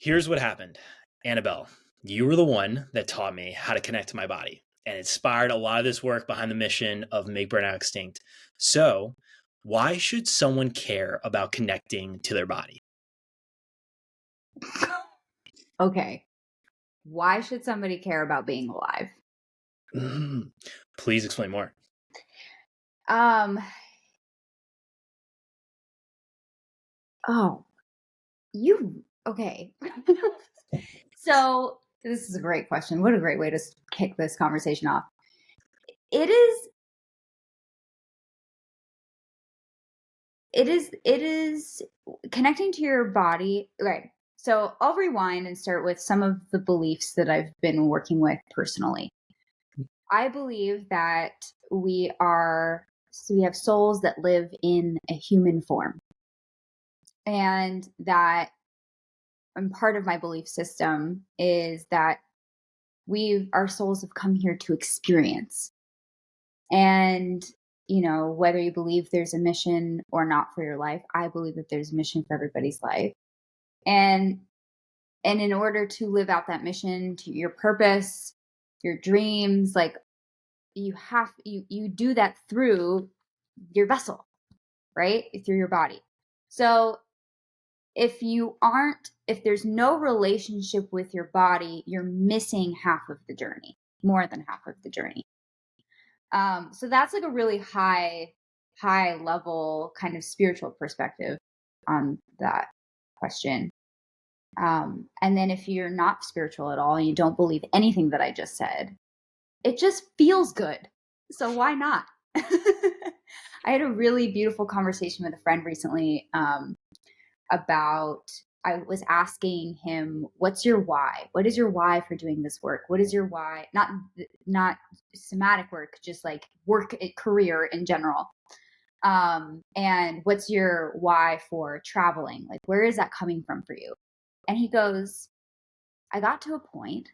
Here's what happened. Annabelle, you were the one that taught me how to connect to my body and inspired a lot of this work behind the mission of Make Burnout Extinct. So, why should someone care about connecting to their body? Okay. Why should somebody care about being alive? Mm, Please explain more. Um, oh, okay. So this is a great question. What a great way to kick this conversation off. It is, it is connecting to your body. Okay. So I'll rewind and start with some of the beliefs that I've been working with personally. I believe that we have souls that live in a human form, and that and part of my belief system is that our souls have come here to experience. And whether you believe there's a mission or not for your life, I believe that there's a mission for everybody's life. And in order to live out that mission, to your purpose, your dreams, like you do that through your vessel, right? Through your body. So if there's no relationship with your body, you're missing half of the journey, more than half of the journey. So that's like a really high level kind of spiritual perspective on that question. And then if you're not spiritual at all and you don't believe anything that I just said, it just feels good. So why not? I had a really beautiful conversation with a friend recently, about I was asking him, what's your why? What is your why for doing this work? What is your why? Not somatic work, just like career in general. And what's your why for traveling? Like, where is that coming from for you? And he goes, I got to a point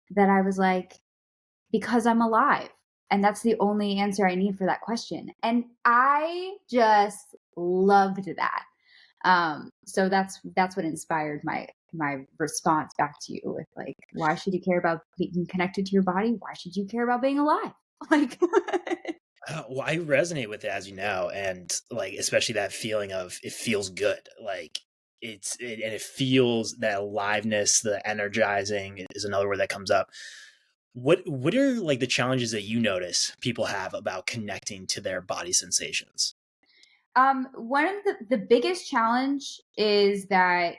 that I was like, because I'm alive. And that's the only answer I need for that question. And I just loved that. So that's what inspired my response back to you with, like, why should you care about being connected to your body? Why should you care about being alive? Like, Well, I resonate with it, as you know, and like especially that feeling of it feels good. Like and it feels that aliveness, the energizing is another word that comes up. What are like the challenges that you notice people have about connecting to their body sensations? one of the biggest challenge is that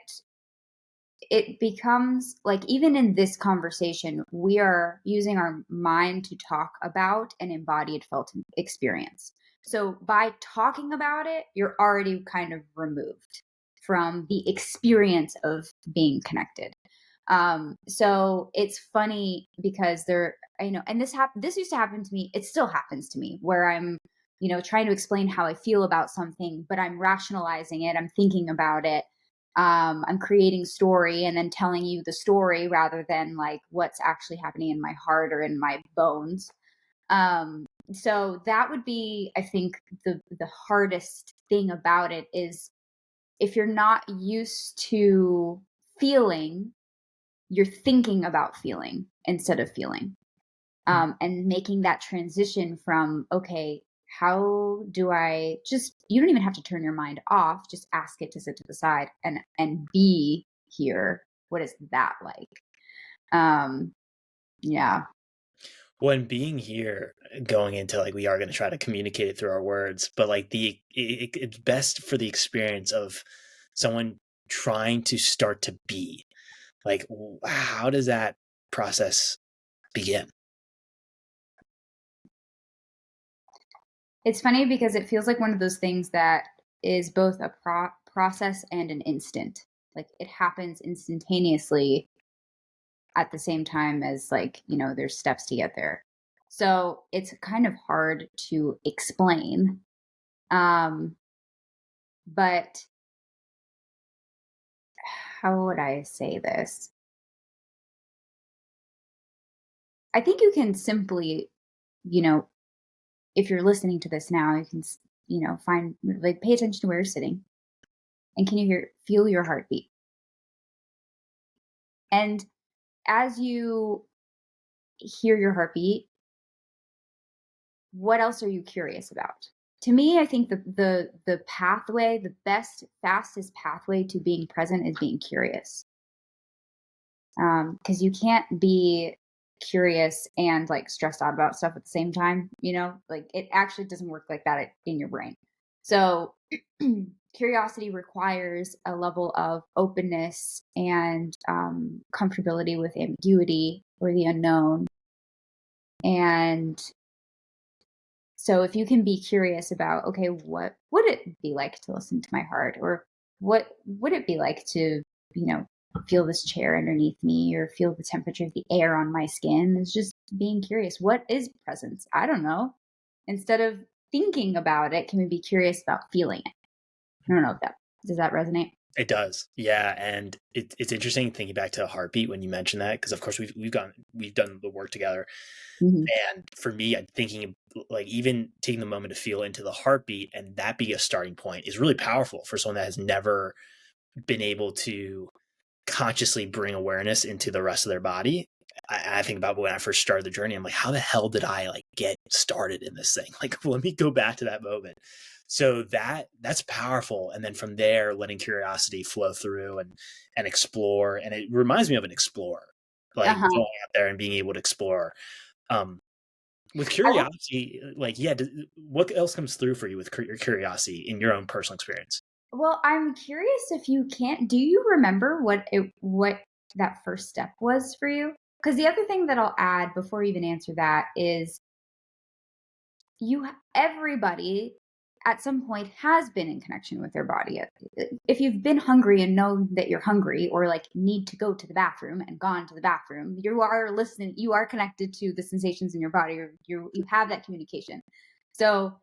it becomes like, even in this conversation, we are using our mind to talk about an embodied felt experience. So by talking about it, you're already kind of removed from the experience of being connected. So it's funny because and this used to happen to me. It still happens to me where I'm, trying to explain how I feel about something, but I'm rationalizing it. I'm thinking about it. I'm creating story and then telling you the story rather than like what's actually happening in my heart or in my bones. So that would be, I think, the hardest thing about it is, if you're not used to feeling, you're thinking about feeling instead of feeling. And making that transition from, okay, how do I you don't even have to turn your mind off, just ask it to sit to the side and be here. What is that like? Um, yeah. When being here, going into like we are going to try to communicate it through our words, but like it's best for the experience of someone trying to start to be like, how does that process begin? It's funny because it feels like one of those things that is both a process and an instant. Like, it happens instantaneously at the same time as, like, there's steps to get there. So it's kind of hard to explain. Um, but how would I say this? I think you can simply, you know, if you're listening to this now, you can, find, like, pay attention to where you're sitting, and can you feel your heartbeat? And as you hear your heartbeat, what else are you curious about? To me, I think the pathway, the best, fastest pathway to being present is being curious. Because you can't be curious and like stressed out about stuff at the same time, like it actually doesn't work like that in your brain. So curiosity requires a level of openness and comfortability with ambiguity or the unknown. And so if you can be curious about, okay, what would it be like to listen to my heart? Or what would it be like to, you know, feel this chair underneath me or feel the temperature of the air on my skin? It's just being curious. What is presence? I don't know. Instead of thinking about it, can we be curious about feeling it? I don't know if that does that resonate? It does. Yeah. And it's interesting thinking back to heartbeat when you mentioned that, because of course we've done the work together. Hmm. And for me, I'm thinking like even taking the moment to feel into the heartbeat and that be a starting point is really powerful for someone that has never been able to consciously bring awareness into the rest of their body. I think about when I first started the journey, I'm like, how the hell did I like get started in this thing? Like, let me go back to that moment. So that's powerful. And then from there, letting curiosity flow through and explore. And it reminds me of an explorer, like Uh-huh. going out there and being able to explore. Um, with I will- curiosity, like, yeah, what else comes through for you with your curiosity in your own personal experience? well, I'm curious if you can't. Do you remember what that first step was for you? Because the other thing that I'll add before you even answer that is everybody at some point has been in connection with their body. If you've been hungry and know that you're hungry or like need to go to the bathroom and gone to the bathroom, you are listening, you are connected to the sensations in your body, or you have that communication. So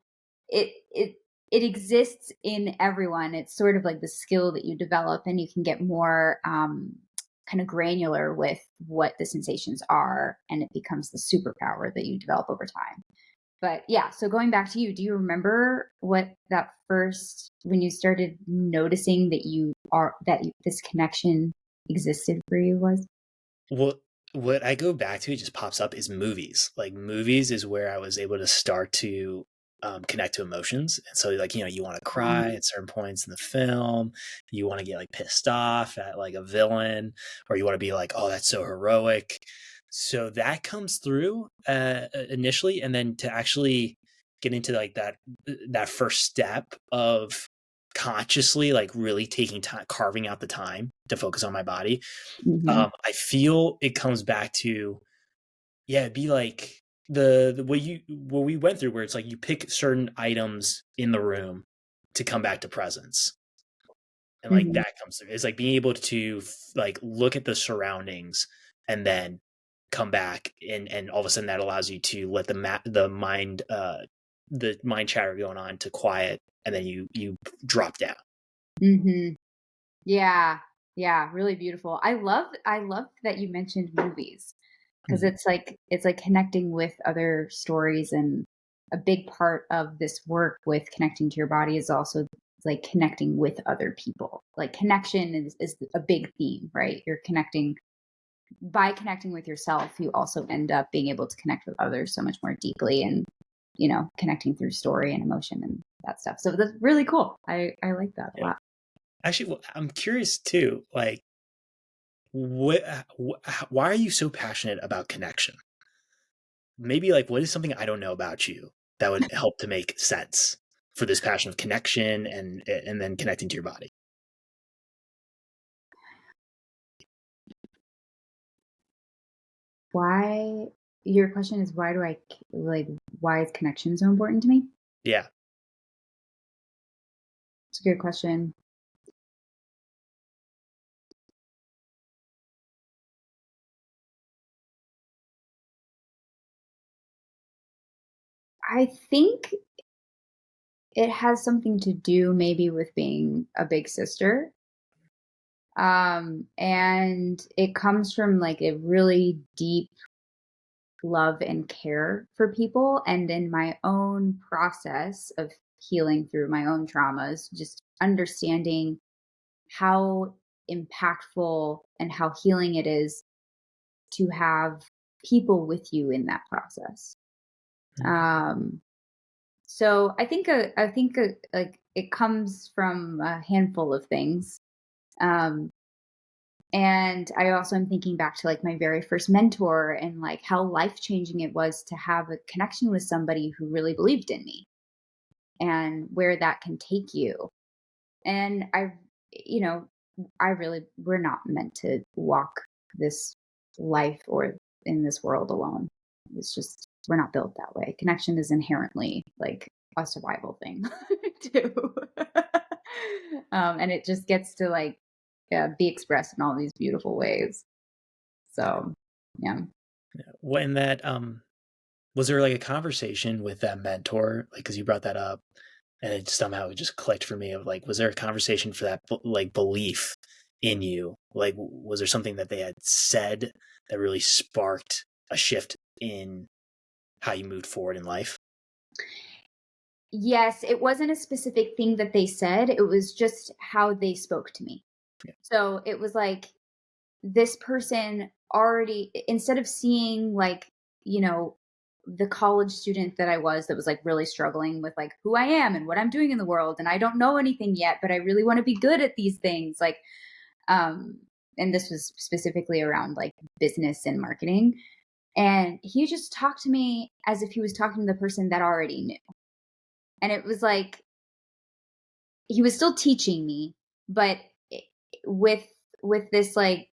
it it it exists in everyone. It's sort of like the skill that you develop, and you can get more kind of granular with what the sensations are, and it becomes the superpower that you develop over time. But yeah, so going back to you, do you remember what that first when you started noticing that this connection existed for you was? What what I go back to, it just pops up, is movies. Like movies is where I was able to start to connect to emotions. And so like, you want to cry Um, at certain points in the film, you want to get like pissed off at like a villain, or you want to be like, oh, that's so heroic. So that comes through initially, and then to actually get into like that first step of consciously like really taking time, carving out the time to focus on my body. mhm, I feel it comes back to, yeah, it'd be like the way what we went through, where it's like you pick certain items in the room to come back to presence, and like mhm, that comes through. It's like being able to like look at the surroundings and then come back, and all of a sudden that allows you to let the mind chatter going on to quiet, and then you drop down. mhm. Yeah, yeah, really beautiful. I love that you mentioned movies because Mhm. it's like connecting with other stories, and a big part of this work with connecting to your body is also like connecting with other people. Like connection is a big theme, right? You're connecting by connecting with yourself, you also end up being able to connect with others so much more deeply, and connecting through story and emotion and that stuff. So that's really cool. I like that a Yeah. lot. Actually, well, I'm curious too. Like, what, why are you so passionate about connection? Maybe like what is something I don't know about you that would help to make sense for this passion of connection and then connecting to your body? Why Your question is why do why is connection so important to me? Yeah. It's a good question. I think it has something to do maybe with being a big sister. And it comes from like a really deep love and care for people. And in my own process of healing through my own traumas, just understanding how impactful and how healing it is to have people with you in that process. Mm. Um, so like it comes from a handful of things. Um, and I also am thinking back to like my very first mentor and like how life changing it was to have a connection with somebody who really believed in me and where that can take you. And you know, we're not meant to walk this life or in this world alone. It's just, we're not built that way. Connection is inherently like a survival thing too. And it just gets to like, yeah, be expressed in all these beautiful ways. So, yeah. When that was there like a conversation with that mentor, like because you brought that up, and it somehow it just clicked for me of like, was there a conversation for that like belief in you? Like, was there something that they had said that really sparked a shift in how you moved forward in life? Yes, it wasn't a specific thing that they said. It was just how they spoke to me. Yeah. So it was like, this person already, instead of seeing like, you know, the college student that I was that was like really struggling with like who I am and what I'm doing in the world and I don't know anything yet, but I really want to be good at these things, like um and this was specifically around like business and marketing, and he just talked to me as if he was talking to the person that already knew. And it was like he was still teaching me, but with this like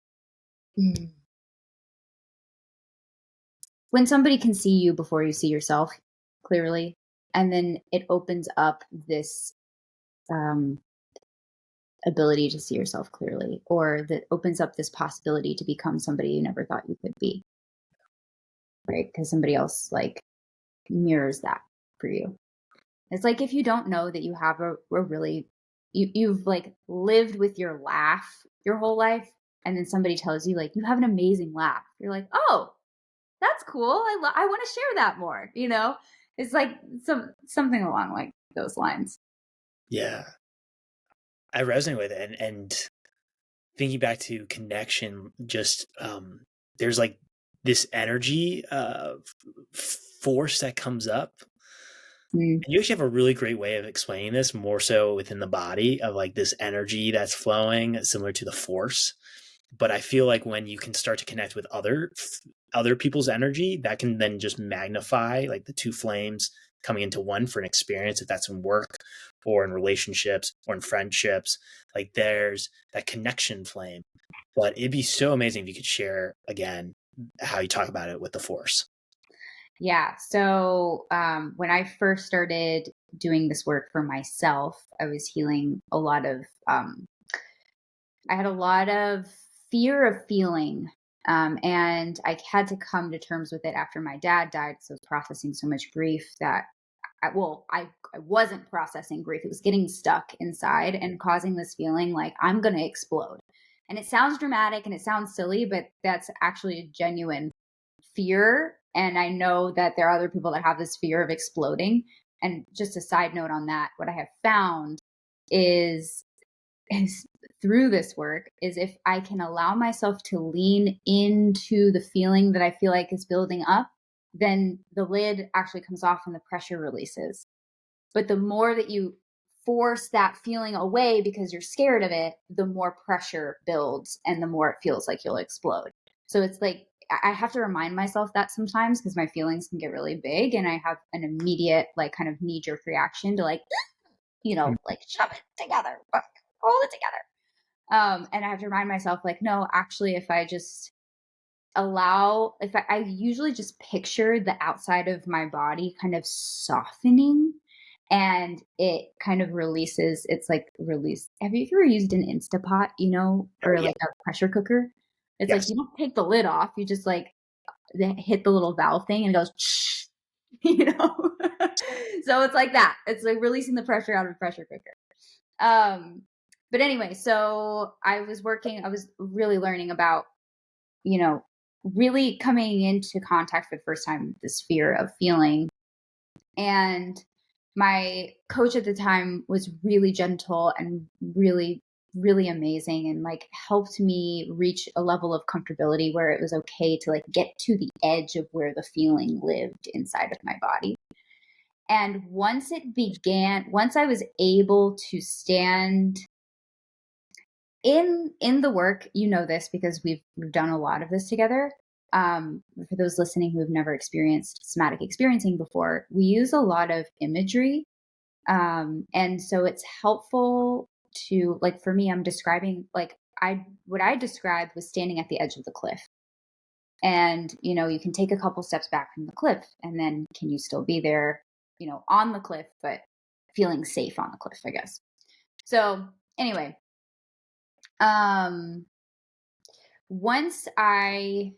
when somebody can see you before you see yourself clearly, and then it opens up this um, ability to see yourself clearly, or that opens up this possibility to become somebody you never thought you could be, right? Because somebody else like mirrors that for you. It's like if you don't know that you have a really you've like lived with your laugh your whole life, and then somebody tells you like you have an amazing laugh. You're like, oh, that's cool. I want to share that more, you know? It's like something along like those lines. Yeah, I resonate with it, and thinking back to connection, just there's like this energy force that comes up. Mm. And you actually have a really great way of explaining this, more so within the body, of like this energy that's flowing, similar to the force. But I feel like when you can start to connect with other people's energy, that can then just magnify like the two flames coming into one for an experience, if that's in work or in relationships or in friendships. Like there's that connection flame. But it'd be so amazing if you could share again how you talk about it with the force. Yeah. So when I first started doing this work for myself, I was healing a lot of, I had a lot of fear of feeling. And I had to come to terms with it after my dad died. So I was processing so much grief that I wasn't processing grief. It was getting stuck inside and causing this feeling like I'm going to explode. And it sounds dramatic and it sounds silly, but that's actually a genuine fear. And I know that there are other people that have this fear of exploding. And just a side note on that, what I have found is is through this work is if I can allow myself to lean into the feeling that I feel like is building up, then the lid actually comes off and the pressure releases. But the more that you force that feeling away because you're scared of it, the more pressure builds and the more it feels like you'll explode. So it's like I have to remind myself that sometimes because my feelings can get really big and I have an immediate, like, kind of knee jerk reaction to, like, like shove it together, hold it together. And I have to remind myself, like, no, actually, if I just if I usually just picture the outside of my body kind of softening and it kind of releases, it's like release. Have you ever used an Instapot, Oh or yeah. like a pressure cooker? It's like Yes. you don't take the lid off, you just like hit the little valve thing and it goes, you know? So it's like that. It's like releasing the pressure out of a pressure cooker. Um, but anyway, so I was really learning about, you know, really coming into contact for the first time with this fear of feeling. And my coach at the time was really gentle and really really amazing and like helped me reach a level of comfortability where it was okay to like get to the edge of where the feeling lived inside of my body. And once I was able to stand in the work, you know this because we've done a lot of this together. For those listening who have never experienced somatic experiencing before, we use a lot of imagery, and so it's helpful to, like, for me, I'm describing like I what I described was standing at the edge of the cliff, and you can take a couple steps back from the cliff, and then can you still be there, on the cliff, but feeling safe on the cliff, I guess. So anyway, um once I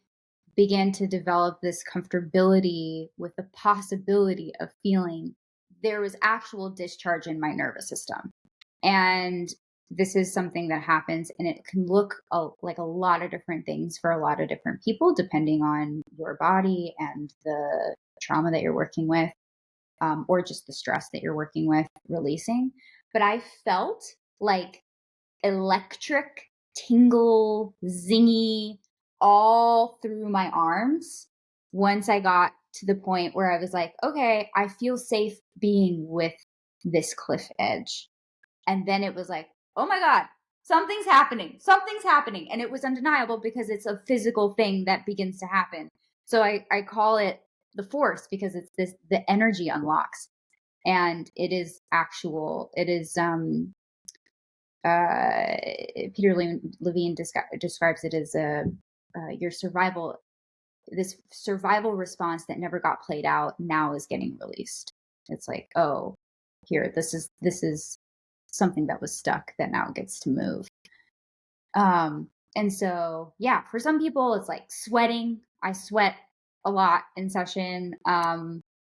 began to develop this comfortability with the possibility of feeling, there was actual discharge in my nervous system. And this is something that happens, and it can look like a lot of different things for a lot of different people, depending on your body and the trauma that you're working with, or just the stress that you're working with releasing. But I felt like electric tingle, zingy, all through my arms once I got to the point where I was like, okay, I feel safe being with this cliff edge. And then it was like, oh my God, something's happening. Something's happening. And it was undeniable because it's a physical thing that begins to happen. So I call it the force because it's the energy unlocks. And it is actual, it is uh, Peter Levine describes it as your survival. This survival response that never got played out now is getting released. It's like, oh, here, this is something that was stuck that now gets to move. And so, yeah, for some people, it's like sweating. I sweat a lot in session,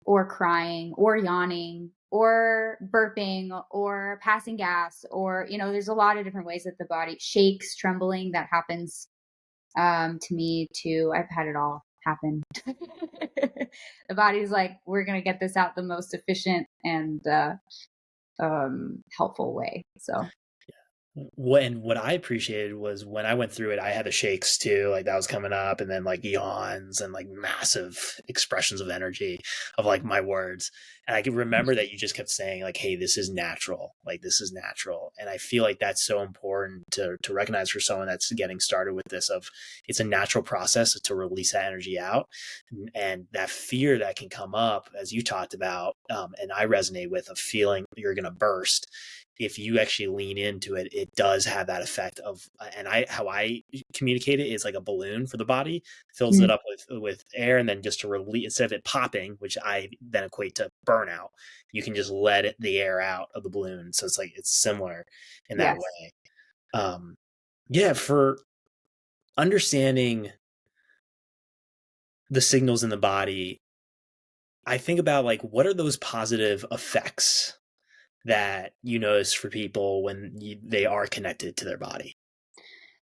or crying, or yawning, or burping, or passing gas, or, there's a lot of different ways that the body shakes, trembling. That happens to me too. I've had it all happen. The body's like, we're going to get this out the most efficient and helpful way. So, What I appreciated was when I went through it, I had the shakes too, like that was coming up, and then like yawns and like massive expressions of energy of like my words. And I can remember that you just kept saying like, "Hey, this is natural. Like this is natural." And I feel like that's so important to recognize for someone that's getting started with this. Of it's a natural process to release that energy out, and that fear that can come up as you talked about, and I resonate with, a feeling you're going to burst. If you actually lean into it, it does have that effect of, and how I communicate it is like a balloon for the body, fills it mm, up with air, and then just to release, instead of it popping, which I then equate to burnout, you can just let the air out of the balloon. So it's like, it's similar in that yes. way. Yeah, for understanding the signals in the body, I think about like, what are those positive effects that you notice for people when they are connected to their body?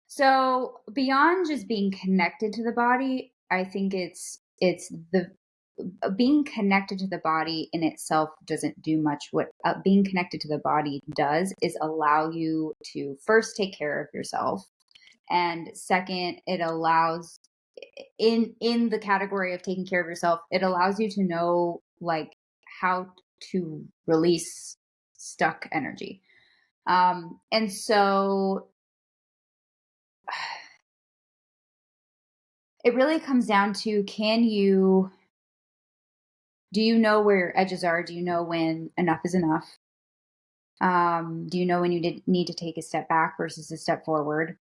So beyond just being connected to the body, I think it's the being connected to the body in itself doesn't do much. What being connected to the body does is allow you to first take care of yourself, and second, it allows, in the category of taking care of yourself, it allows you to know like how to release stuck energy. And so it really comes down to, do you know where your edges are? Do you know when enough is enough? Do you know when you need to take a step back versus a step forward?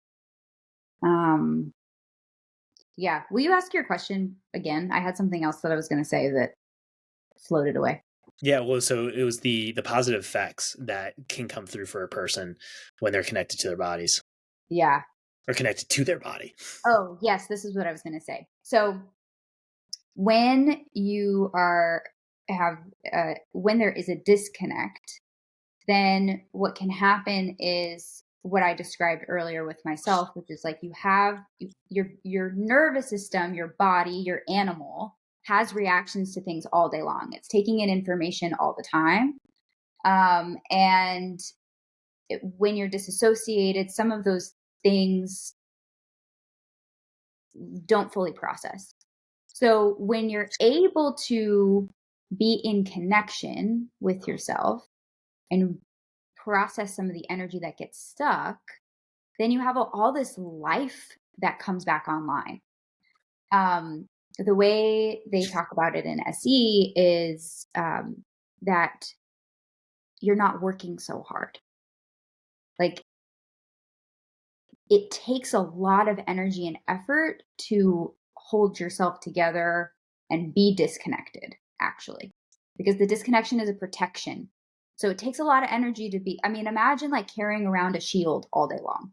Um, yeah. Will you ask your question again? I had something else that I was going to say that floated away. Yeah, well, so it was the positive effects that can come through for a person when they're connected to their bodies, Yeah. or connected to their body. Oh, yes. This is what I was going to say. So when you are have when there is a disconnect, then what can happen is what I described earlier with myself, which is like your nervous system, your body, your animal has reactions to things all day long. It's taking in information all the time. And when you're disassociated, some of those things don't fully process. So when you're able to be in connection with yourself and process some of the energy that gets stuck, then you have all this life that comes back online. The way they talk about it in SE is that you're not working so hard. Like, it takes a lot of energy and effort to hold yourself together and be disconnected, actually, because the disconnection is a protection. So it takes a lot of energy to be, I mean, imagine like carrying around a shield all day long.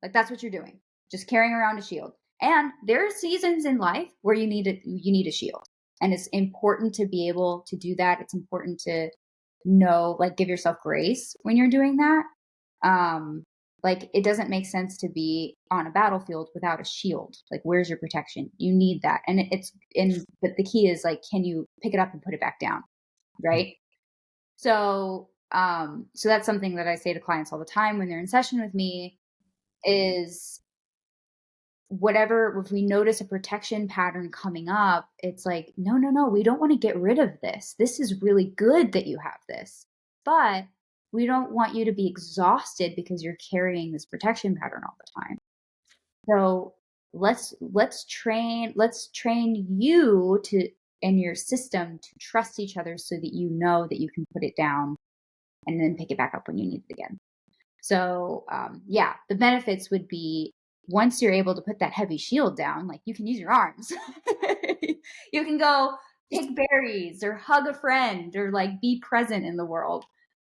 Like, that's what you're doing, just carrying around a shield. And there are seasons in life where you need a shield. And it's important to be able to do that. It's important to know, like, give yourself grace when you're doing that. Like, it doesn't make sense to be on a battlefield without a shield. Like, where's your protection? You need that. And but the key is, like, can you pick it up and put it back down? Right. So that's something that I say to clients all the time when they're in session with me is, whatever, if we notice a protection pattern coming up, it's like, no, we don't want to get rid of this. This is really good that you have this, but we don't want you to be exhausted because you're carrying this protection pattern all the time. So let's train you to, and your system, to trust each other so that you know that you can put it down and then pick it back up when you need it again. So yeah, the benefits would be, once you're able to put that heavy shield down, like, you can use your arms. You can go pick berries or hug a friend or like be present in the world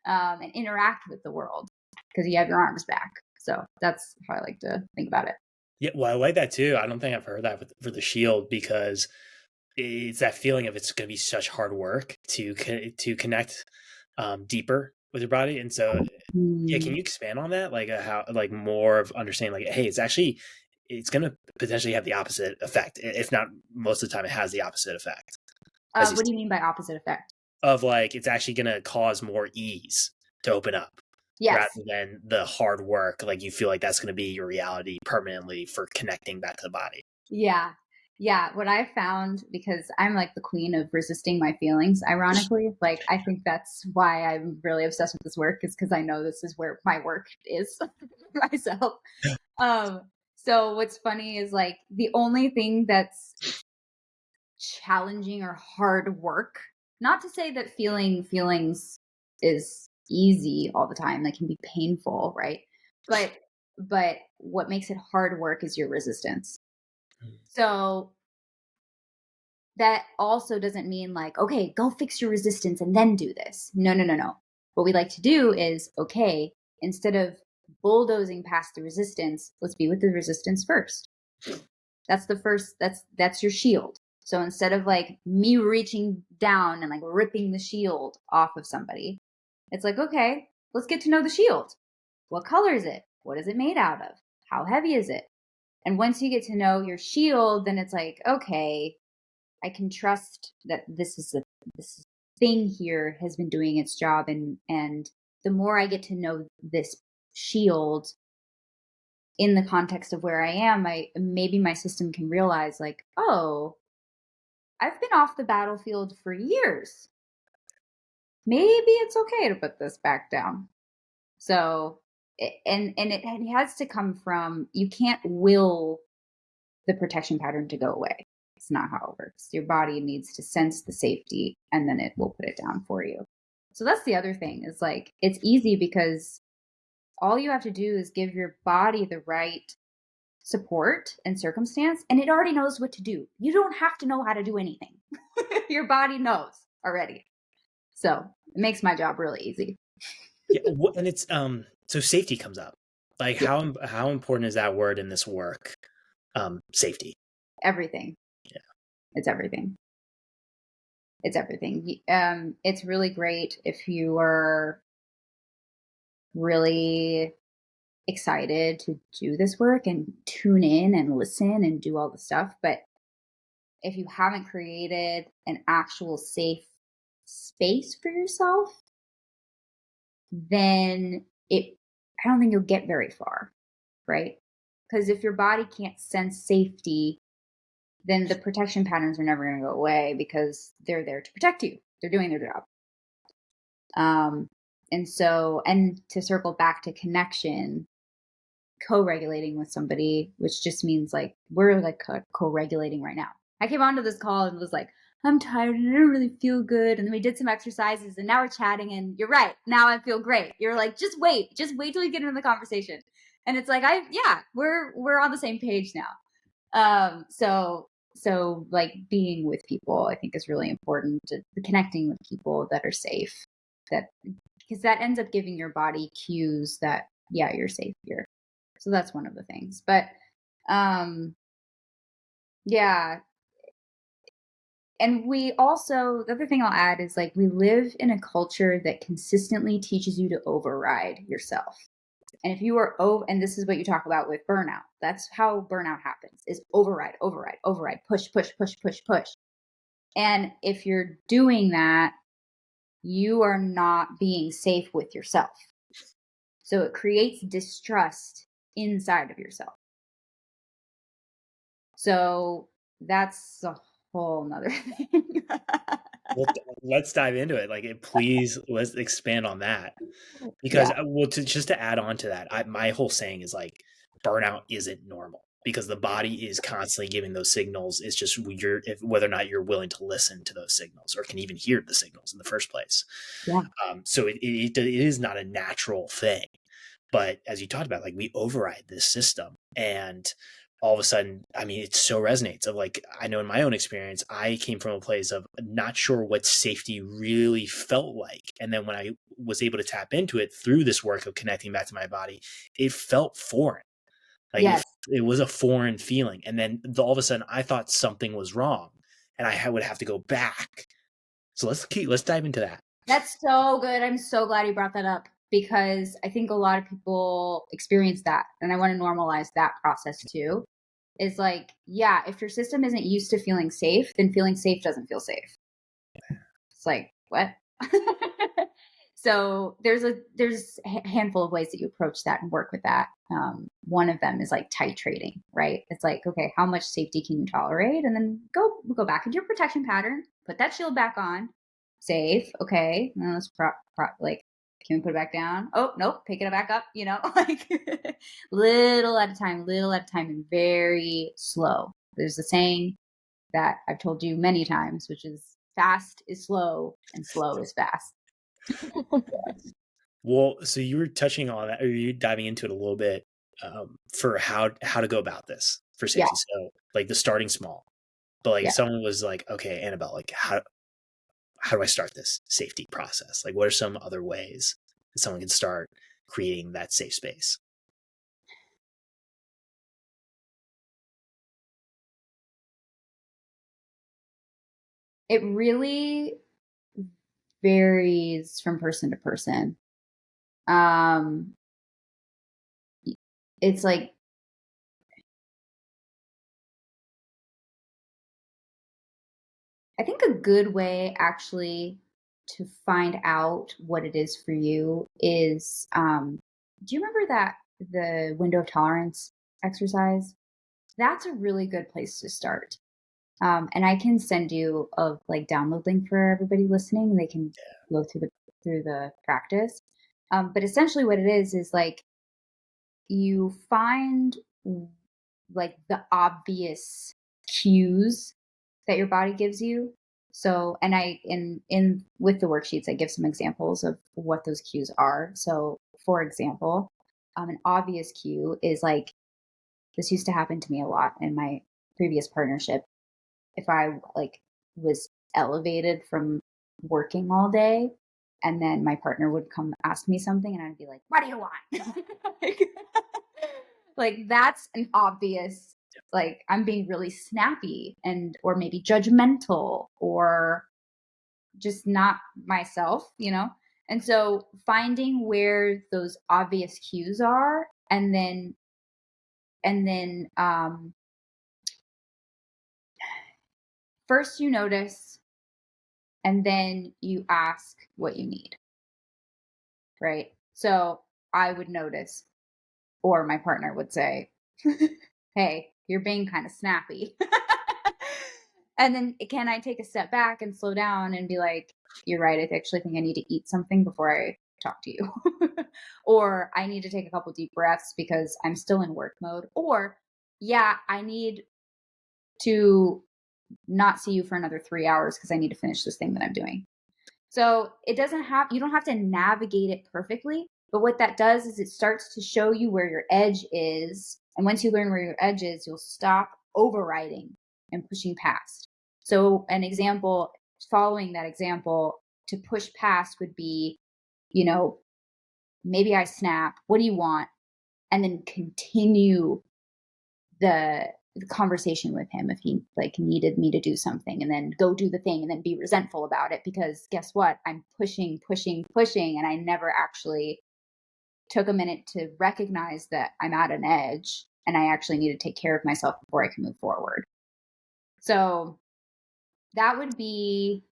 and interact with the world because you have your arms back. So that's how I like to think about it. Yeah, well, I like that too. I don't think I've heard that for the shield, because it's that feeling of it's going to be such hard work to connect deeper with your body. And so, yeah, can Mm. you expand on that? Like how, like more of understanding, like, hey, it's going to potentially have the opposite effect. If not, most of the time it has the opposite effect. As you What do you mean by opposite effect? of like, it's actually going to cause more ease to open up rather Yes. than the hard work. Like, you feel like that's going to be your reality permanently for connecting back to the body. Yeah. Yeah. What I found, because I'm like the queen of resisting my feelings, ironically, like, I think that's why I'm really obsessed with this work, is because I know this is where my work is myself. So what's funny is, like, the only thing that's challenging or hard work, not to say that feeling feelings is easy all the time, that can be painful, right? But what makes it hard work is your resistance. So that also doesn't mean, like, okay, go fix your resistance and then do this. No. What we like to do is, okay, instead of bulldozing past the resistance, let's be with the resistance first. That's the first, that's your shield. So instead of like me reaching down and like ripping the shield off of somebody, it's like, okay, let's get to know the shield. What color is it? What is it made out of? How heavy is it? And once you get to know your shield, then it's like, okay, I can trust that this thing here has been doing its job, and the more I get to know this shield in the context of where I am, maybe my system can realize, like, oh, I've been off the battlefield for years. Maybe it's okay to put this back down. So, and it has to come from, you can't will the protection pattern to go away. It's not how it works. Your body needs to sense the safety, and then it will put it down for you. So that's the other thing, is like, it's easy because all you have to do is give your body the right support and circumstance, and it already knows what to do. You don't have to know how to do anything. Your body knows already. So it makes my job really easy. Yeah, and it's so safety comes up. Like, Yeah. how important is that word in this work? Safety. Everything. Yeah. It's everything. It's everything. It's really great if you are really excited to do this work and tune in and listen and do all the stuff. But if you haven't created an actual safe space for yourself, then I don't think you'll get very far, right? Because if your body can't sense safety, then the protection patterns are never going to go away because they're there to protect you. They're doing their job. And to circle back to connection, co-regulating with somebody, which just means like we're like co-regulating right now. I came onto this call and was like, I'm tired and I don't really feel good. And then we did some exercises and now we're chatting and you're right. Now I feel great. You're like, just wait till you get into the conversation. And it's like, we're on the same page now. So like being with people, I think is really important, connecting with people that are safe, because that ends up giving your body cues that, yeah, you're safe here. So that's one of the things. But yeah. And we also, the other thing I'll add is like, we live in a culture that consistently teaches you to override yourself. And if you are and this is what you talk about with burnout, that's how burnout happens, is override, push, push, push, push, push. And if you're doing that, you are not being safe with yourself. So it creates distrust inside of yourself. So that's a whole nother thing. Well, let's dive into it. Like, please, let's expand on that. Because, Yeah. just to add on to that, my whole saying is like, burnout isn't normal because the body is constantly giving those signals. It's just whether or not you're willing to listen to those signals or can even hear the signals in the first place. Yeah. So it is not a natural thing. But as you talked about, like, we override this system, and all of a sudden, I mean, it so resonates. Of like, I know in my own experience, I came from a place of not sure what safety really felt like. And then when I was able to tap into it through this work of connecting back to my body, it felt foreign. Like Yes. it was a foreign feeling. And then all of a sudden I thought something was wrong and I would have to go back. So let's dive into that. That's so good. I'm so glad you brought that up because I think a lot of people experience that. And I want to normalize that process too. Is like, yeah, if your system isn't used to feeling safe, then feeling safe doesn't feel safe. It's like, what? So there's a handful of ways that you approach that and work with that. One of them is like titrating, right? It's like, okay, how much safety can you tolerate? And then go back into your protection pattern, put that shield back on, safe, okay. Now let's like, can we put it back down? Oh, nope, pick it back up, like little at a time, and very slow. There's a saying that I've told you many times, which is fast is slow and slow is fast. Well, so you were touching on that, or you diving into it a little bit, for how to go about this for Yeah, safety. So like the starting small, but like yeah. if someone was like, okay, Annabelle, like how do I start this safety process? Like, what are some other ways that someone can start creating that safe space? It really varies from person to person. Um, it's like, I think a good way actually to find out what it is for you is, do you remember that the window of tolerance exercise? That's a really good place to start. And I can send you a like download link for everybody listening. They can go through the practice. But essentially, what it is like you find like the obvious cues that your body gives you. So, and I in with the worksheets, I give some examples of what those cues are. So, for example, an obvious cue is like, this used to happen to me a lot in my previous partnership. If I like was elevated from working all day and then my partner would come ask me something and I'd be like, what do you want? like, like that's an obvious, like I'm being really snappy and or maybe judgmental or just not myself. And so finding where those obvious cues are and then first you notice and then you ask what you need, right? So I would notice, or my partner would say, "Hey, you're being kind of snappy." And then can I take a step back and slow down and be like, "You're right. I actually think I need to eat something before I talk to you." Or I need to take a couple deep breaths because I'm still in work mode. Or, yeah, I need to not see you for another 3 hours because I need to finish this thing that I'm doing. So it doesn't have, you don't have to navigate it perfectly. But what that does is it starts to show you where your edge is. And once you learn where your edge is, you'll stop overriding and pushing past. So, an example, following that example, to push past would be, you know, maybe I snap, what do you want? And then continue the conversation with him if he like needed me to do something, and then go do the thing and then be resentful about it because guess what, I'm pushing, pushing, pushing, and I never actually took a minute to recognize that I'm at an edge and I actually need to take care of myself before I can move forward. So that would be,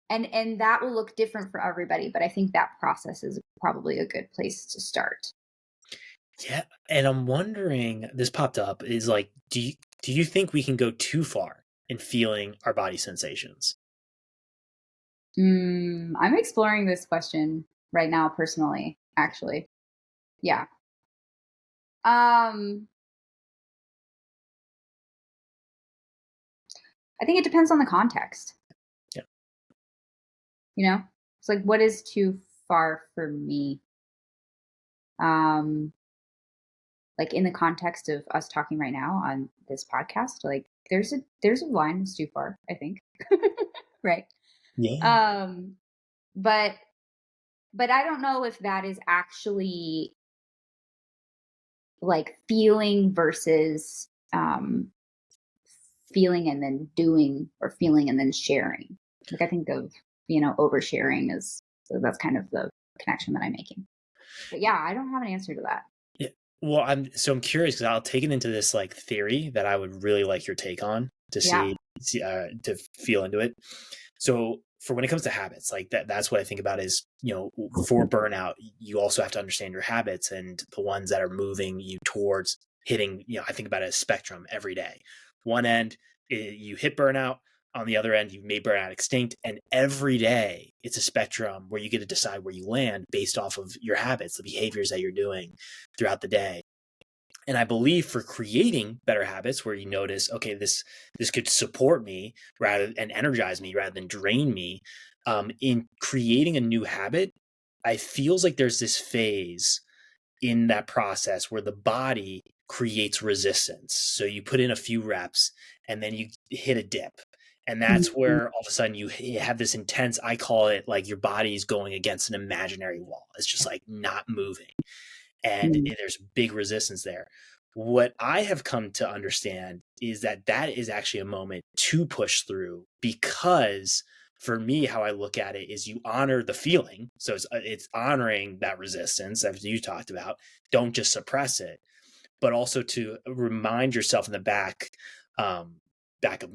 and that will look different for everybody, but I think that process is probably a good place to start. Yeah, and I'm wondering, this popped up, is like, do you think we can go too far in feeling our body sensations? I'm exploring this question right now personally, actually. Yeah. Um, I think it depends on the context, Yeah. you know? It's like what is too far for me? Um, like in the context of us talking right now on this podcast, like there's a line that's too far, I think. Right. Yeah. Um, but I don't know if that is actually like feeling versus feeling and then doing, or feeling and then sharing. Like I think of, oversharing is, so that's kind of the connection that I'm making. But yeah, I don't have an answer to that. Yeah. Well, I'm curious because I'll take it into this like theory that I would really like your take on to Yeah. to feel into it. So for when it comes to habits, like that's what I think about is, for burnout, you also have to understand your habits and the ones that are moving you towards hitting, I think about it as spectrum every day. One end, you hit burnout. On the other end, you've made burnout extinct. And every day it's a spectrum where you get to decide where you land based off of your habits, the behaviors that you're doing throughout the day. And I believe for creating better habits where you notice, okay, this could support me rather and energize me rather than drain me. In creating a new habit, I feels like there's this phase in that process where the body creates resistance. So you put in a few reps and then you hit a dip. And that's Mhm. where all of a sudden you have this intense, I call it like your body is going against an imaginary wall. It's just like not moving. And Mm. there's big resistance there. What I have come to understand is that that is actually a moment to push through, because for me, how I look at it is you honor the feeling. So it's honoring that resistance, as you talked about. Don't just suppress it, but also to remind yourself in the um, back of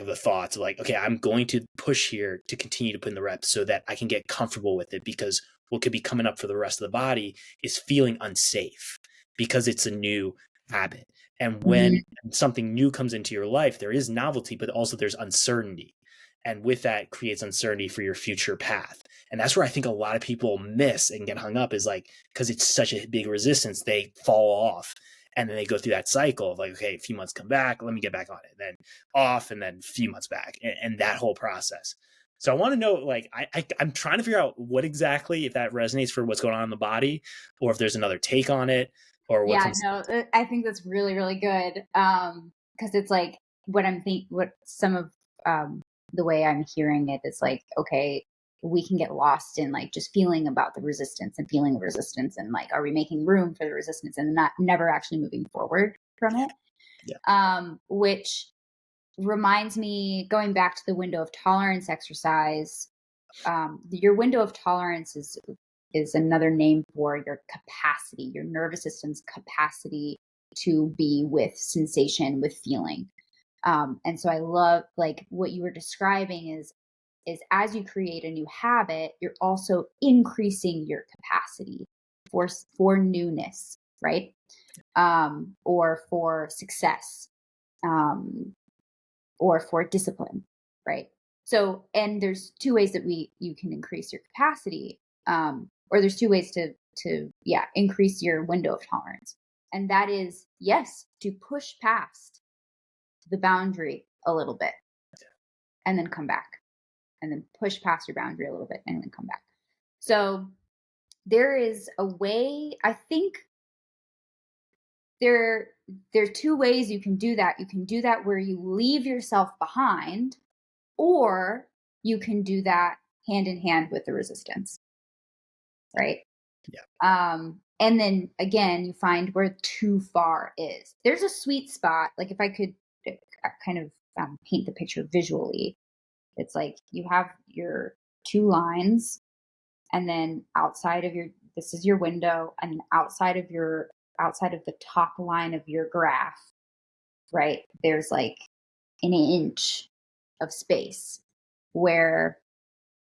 the thoughts, like, okay, I'm going to push here to continue to put in the reps so that I can get comfortable with it, because what could be coming up for the rest of the body is feeling unsafe because it's a new habit. And when Mhm. something new comes into your life, there is novelty, but also there's uncertainty. And with that creates uncertainty for your future path. And that's where I think a lot of people miss and get hung up, is like, because it's such a big resistance, they fall off. And then they go through that cycle of like, okay, a few months come back, let me get back on it, then off, and then a few months back, and that whole process. So I want to know, like, I'm trying to figure out what exactly, if that resonates for what's going on in the body, or if there's another take on it, or what Yeah, comes. no, I think that's really, really good. Because it's like what some of the way I'm hearing it is like, okay, we can get lost in like just feeling about the resistance and feeling of resistance, and like, are we making room for the resistance and not never actually moving forward from Yeah, it? yeah, Which reminds me, going back to the window of tolerance exercise. Your window of tolerance is another name for your capacity, your nervous system's capacity to be with sensation, with feeling. And so I love like what you were describing is as you create a new habit, you're also increasing your capacity for newness, right? Or for success, um, or for discipline, right? So, and there's two ways that you can increase your capacity, or there's two ways to increase your window of tolerance, and that is yes, to push past the boundary a little bit and then come back, and then push past your boundary a little bit and then come back. So there is a way, I think there are two ways you can do that. You can do that where you leave yourself behind, or you can do that hand in hand with the resistance, right? Yeah. And then again, you find where too far is. There's a sweet spot. Like if I could kind of paint the picture visually, it's like you have your two lines, and then outside of this is your window, and outside of the top line of your graph, right? There's like an inch of space where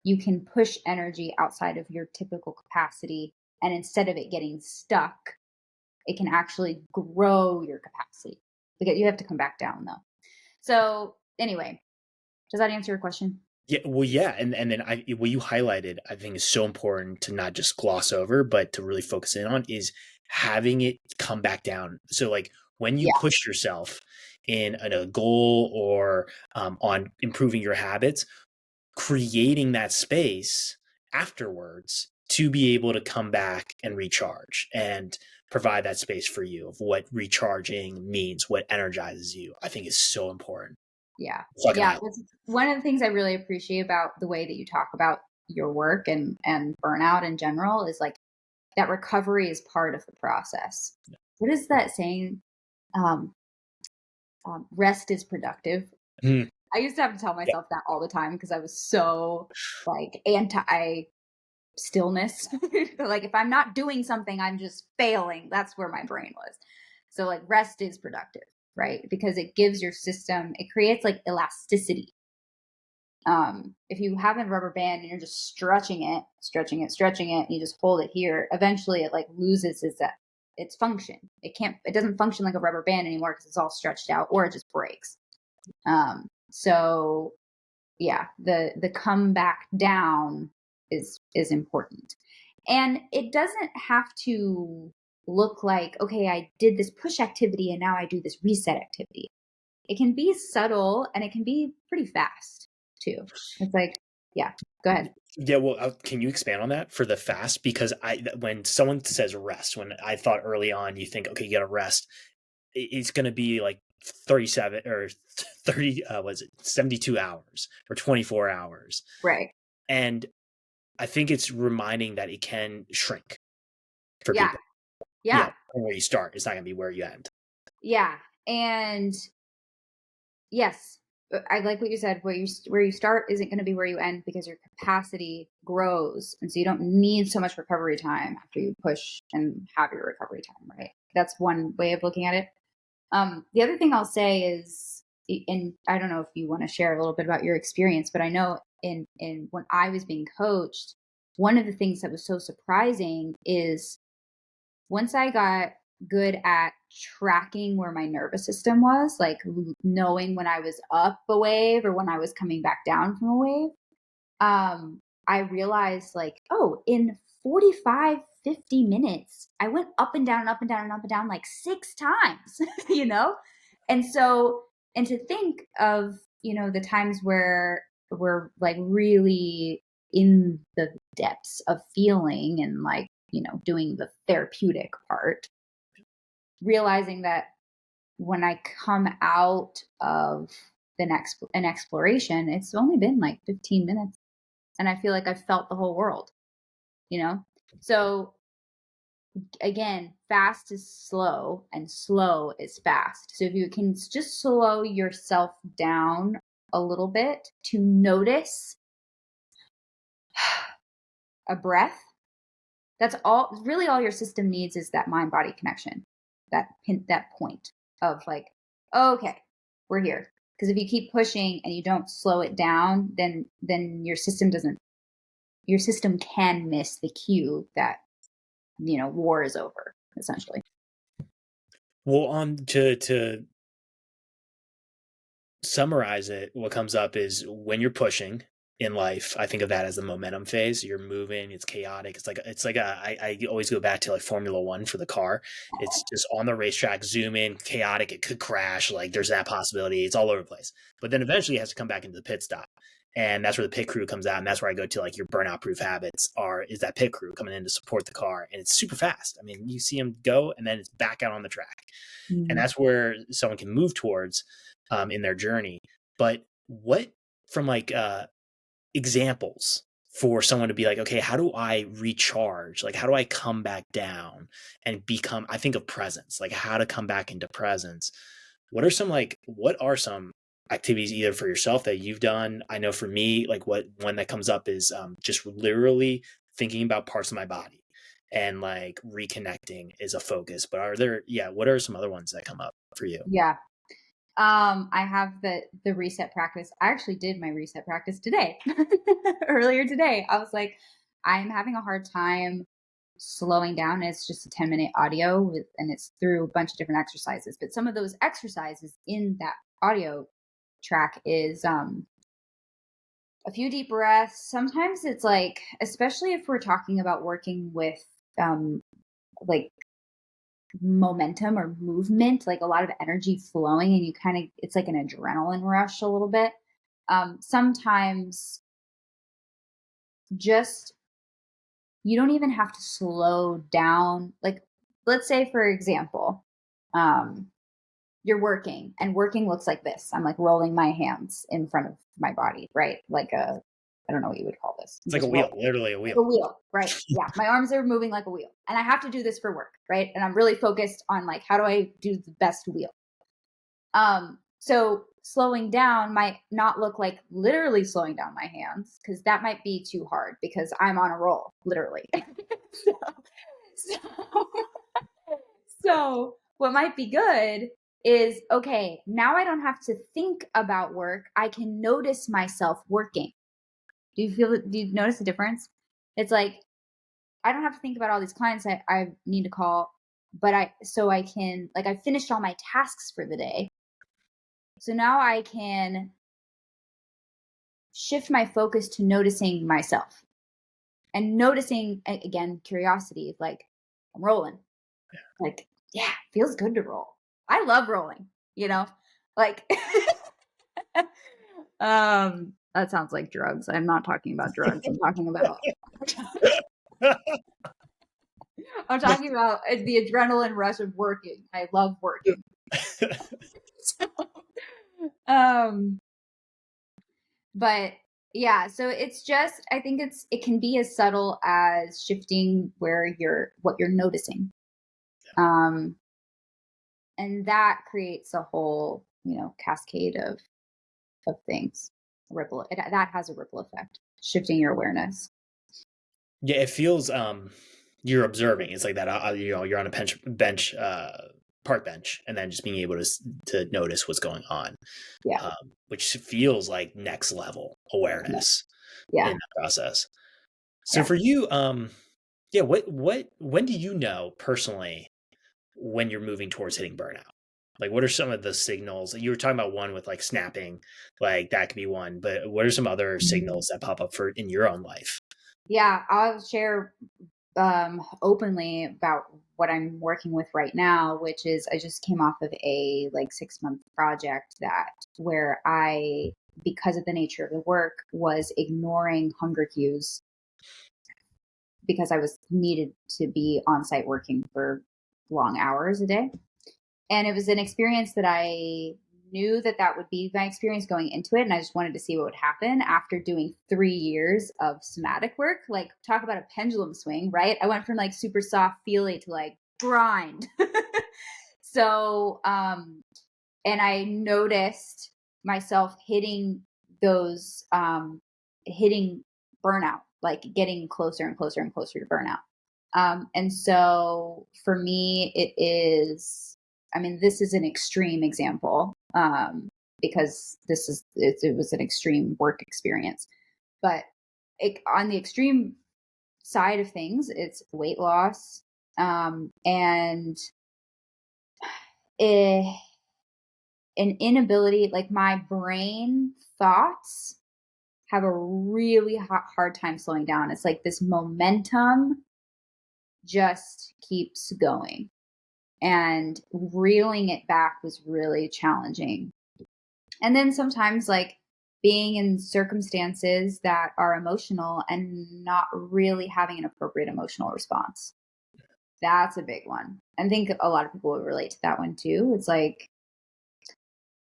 you can push energy outside of your typical capacity. And instead of it getting stuck, it can actually grow your capacity. You have to come back down though. So anyway, does that answer your question? Yeah, well, yeah, and then what you highlighted, I think is so important to not just gloss over, but to really focus in on is having it come back down. So, like when you Yeah. push yourself in a goal or on improving your habits, creating that space afterwards to be able to come back and recharge and provide that space for you of what recharging means, what energizes you, I think is so important. Yeah. Fucking Yeah. high. That's one of the things I really appreciate about the way that you talk about your work and burnout in general is like that recovery is part of the process. What is that saying? Um, rest is productive. Mhm. I used to have to tell Yeah. myself that all the time because I was so like anti stillness. Like if I'm not doing something, I'm just failing. That's where my brain was. So like rest is productive, right? Because it gives your system, it creates like elasticity. If you have a rubber band and you're just stretching it, and you just hold it here, eventually it like loses its function. It doesn't function like a rubber band anymore because it's all stretched out, or it just breaks. So yeah, the come back down is important. And it doesn't have to look like, okay, I did this push activity and now I do this reset activity. It can be subtle and it can be pretty fast too. It's like, yeah, go ahead. Yeah, well, can you expand on that for the fast? Because when someone says rest, when I thought early on, you think, okay, you got to rest, it's going to be like 37 or 30, was it 72 hours or 24 hours? Right. And I think it's reminding that it can shrink for Yeah. people. Yeah. Where you start, it's not going to be where you end. Yeah. And yes, I like what you said. Where you start isn't going to be where you end because your capacity grows, and so you don't need so much recovery time after you push and have your recovery time. Right. That's one way of looking at it. The other thing I'll say is, and I don't know if you want to share a little bit about your experience, but I know in when I was being coached, one of the things that was so surprising is once I got good at tracking where my nervous system was, like knowing when I was up a wave or when I was coming back down from a wave, I realized like, oh, in 45, 50 minutes, I went up and down and up and down and up and down like 6 times, you know? And so, and to think of, the times where we're like really in the depths of feeling and like, doing the therapeutic part, realizing that when I come out of an exploration, it's only been like 15 minutes and I feel like I've felt the whole world, you know? So again, fast is slow and slow is fast. So if you can just slow yourself down a little bit to notice a breath, that's all your system needs is that mind body connection, that point of like, okay, we're here. Because if you keep pushing and you don't slow it down, then your system can miss the cue that war is over, essentially. Well, to summarize it, what comes up is when you're pushing in life, I think of that as the momentum phase. You're moving, it's chaotic. I always go back to like Formula One for the car. It's just on the racetrack, zoom in, chaotic. It could crash. Like there's that possibility. It's all over the place. But then eventually it has to come back into the pit stop. And that's where the pit crew comes out. And that's where I go to like your burnout proof habits is that pit crew coming in to support the car. And it's super fast. I mean, you see them go and then it's back out on the track. And that's where someone can move towards in their journey. But what from like examples for someone to be like, okay, how do I recharge? Like, how do I come back down and become, I think of presence, like how to come back into presence. What are some activities either for yourself that you've done? I know for me, like one that comes up is just literally thinking about parts of my body and like reconnecting is a focus. But what are some other ones that come up for you? Yeah. I have the reset practice. I actually did my reset practice today. Earlier today. I was like, I'm having a hard time slowing down. It's just a 10-minute audio and it's through a bunch of different exercises. But some of those exercises in that audio track is a few deep breaths. Sometimes it's like, especially if we're talking about working with like momentum or movement, like a lot of energy flowing, and it's like an adrenaline rush a little bit. Sometimes just you don't even have to slow down. Like, let's say, for example, you're working and working looks like this. I'm like rolling my hands in front of my body, right? Like I don't know what you would call this. It's like a wheel, literally a wheel. A wheel, right? Yeah. My arms are moving like a wheel. And I have to do this for work, right? And I'm really focused on like, how do I do the best wheel? So slowing down might not look like literally slowing down my hands, because that might be too hard because I'm on a roll, literally. so, so, so what might be good is, okay, now I don't have to think about work. I can notice myself working. Do you notice the difference? It's like, I don't have to think about all these clients I need to call, but I finished all my tasks for the day. So now I can shift my focus to noticing myself and noticing, again, curiosity. Like, I'm rolling. Like, yeah, feels good to roll. I love rolling, like, that sounds like drugs. I'm not talking about drugs. I'm talking about the adrenaline rush of working. I love working. So, but yeah, so it's just, I think it can be as subtle as shifting what you're noticing. And that creates a whole, cascade of things. That has a ripple effect, shifting your awareness. Yeah, it feels you're observing. It's like that. You're on a bench, park bench, and then just being able to notice what's going on. Yeah, which feels like next level awareness yeah, in the process. So yeah. for you, when do you know personally when you're moving towards hitting burnout? Like, what are some of the signals? You were talking about one with like snapping, like that could be one, but what are some other signals that pop up in your own life? Yeah, I'll share openly about what I'm working with right now, which is I just came off of a like 6-month project where I, because of the nature of the work, was ignoring hunger cues because I was needed to be on site working for long hours a day. And it was an experience that I knew that would be my experience going into it. And I just wanted to see what would happen after doing 3 years of somatic work. Like, talk about a pendulum swing, right? I went from like super soft, feely to like grind. So, and I noticed myself hitting hitting burnout, like getting closer and closer and closer to burnout. And so for me, this is an extreme example, because it was an extreme work experience, but on the extreme side of things, it's weight loss, and eh, an inability, like my brain thoughts have a really hard time slowing down. It's like this momentum just keeps going. And reeling it back was really challenging. And then sometimes, like, being in circumstances that are emotional and not really having an appropriate emotional response. That's a big one. I think a lot of people will relate to that one too. It's like,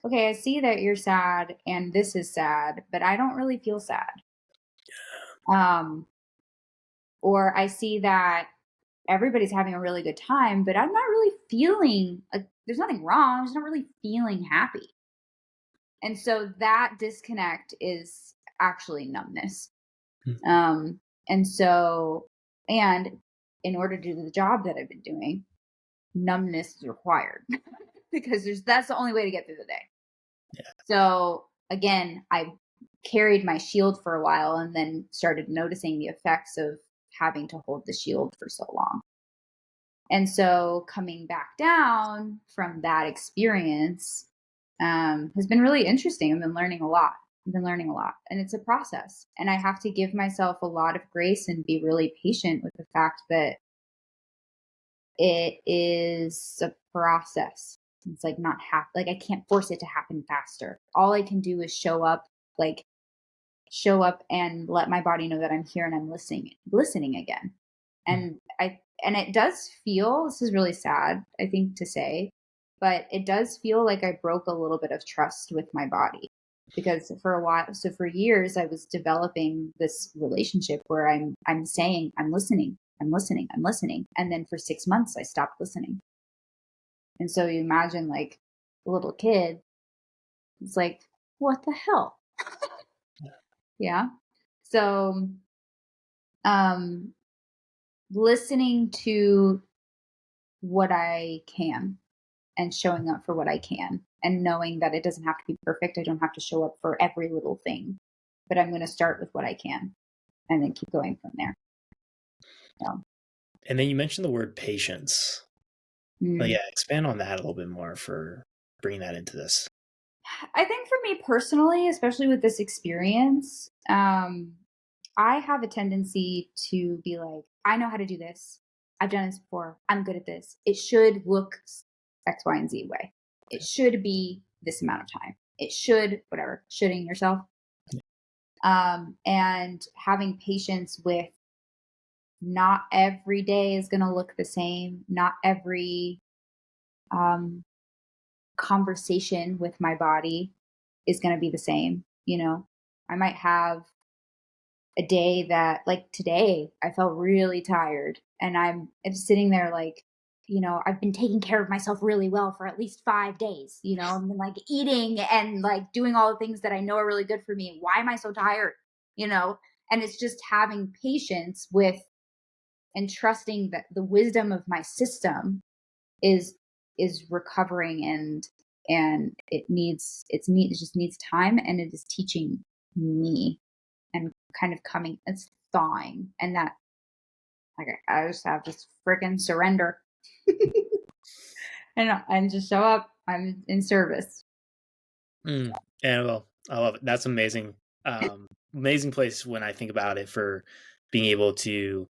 okay, I see that you're sad and this is sad, but I don't really feel sad. Um, or I see that everybody's having a really good time, but I'm not really feeling like there's nothing wrong. I'm just not really feeling happy. And so that disconnect is actually numbness. Mm. And so, and in order to do the job that I've been doing, numbness is required because that's the only way to get through the day. Yeah. So again, I carried my shield for a while and then started noticing the effects of having to hold the shield for so long. And so coming back down from that experience has been really interesting. I've been learning a lot. And it's a process. And I have to give myself a lot of grace and be really patient with the fact that it is a process. It's like not like I can't force it to happen faster. All I can do is show up and let my body know that I'm here and I'm listening again. And it does feel, this is really sad, I think, to say, but it does feel like I broke a little bit of trust with my body, because for years I was developing this relationship where I'm saying, I'm listening. And then for 6 months I stopped listening. And so you imagine, like, a little kid, it's like, what the hell? Yeah. So, listening to what I can and showing up for what I can, and knowing that it doesn't have to be perfect. I don't have to show up for every little thing, but I'm going to start with what I can and then keep going from there. So, And then you mentioned the word patience. But yeah, expand on that a little bit more for bringing that into this. I think for me personally, especially with this experience, I have a tendency to be like, I know how to do this. I've done this before. I'm good at this. It should look X, Y, and Z way. It should be this amount of time. It should, whatever, shoulding yourself. And having patience with, not every day is going to look the same. Not every conversation with my body is going to be the same. I might have a day that, like today, I felt really tired, and I'm sitting there like, I've been taking care of myself really well for at least 5 days. I've been like eating and like doing all the things that I know are really good for me. Why am I so tired? And it's just having patience with and trusting that the wisdom of my system is recovering, and it just needs time, and it is teaching me and kind of it's thawing, and that, like, I just have to freaking surrender and just show up. I'm in service. Annabelle, I love it. That's amazing. Amazing place when I think about it, for being able to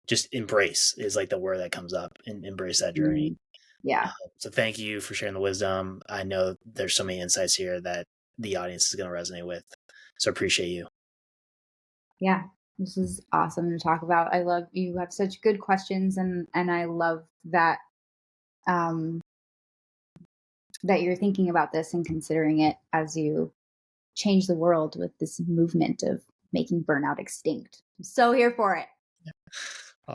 just embrace is like the word that comes up, and embrace that journey. Yeah. So thank you for sharing the wisdom. I know there's so many insights here that the audience is going to resonate with. So appreciate you. Yeah. This is awesome to talk about. I love, you have such good questions, and I love that that you're thinking about this and considering it as you change the world with this movement of making burnout extinct. I'm so here for it.